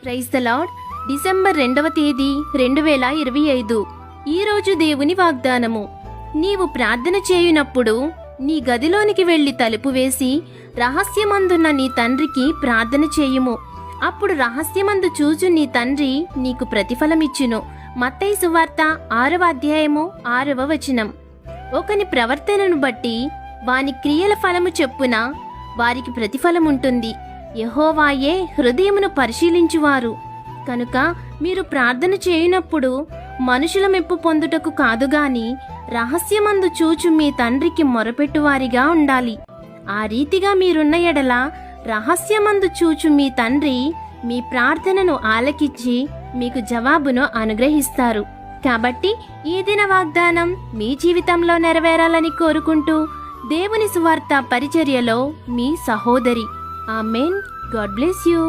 Praise the lord. December 2వ తేదీ 2025. ఈరోజు దేవుని వాగ్దానము. నీవు ప్రార్థన చేయునప్పుడు నీ గదిలోనికి వెళ్లి తలుపు వేసి రహస్యమందున్న నీ తండ్రికి ప్రార్థన చేయుము. అప్పుడు రహస్యమందు చూచు నీ తండ్రి నీకు ప్రతిఫలమిచ్చును. మత్తయి సువార్త 6వ అధ్యాయము 6వ వచనం. ఒకని ప్రవర్తనను బట్టి వాని క్రియల ఫలము చెప్పున వారికి ప్రతిఫలముంటుంది. యెహోవాయే హృదయమును పరిశీలించువారు. కనుక మీరు ప్రార్థన చేయునప్పుడు మనుషుల మెప్పు పొందుటకు కాదుగాని రహస్యమందు చూచు మీ తండ్రికి మొరపెట్టువారిగా ఉండాలి. ఆ రీతిగా మీరున్న ఎడల రహస్యమందు చూచు మీ తండ్రి మీ ప్రార్థనను ఆలకించి మీకు జవాబును అనుగ్రహిస్తారు. కాబట్టి ఈ దిన వాగ్దానం మీ జీవితంలో నెరవేరాలని కోరుకుంటూ దేవుని సువార్త పరిచర్యలో మీ సహోదరి. ఆమేన్. God bless you.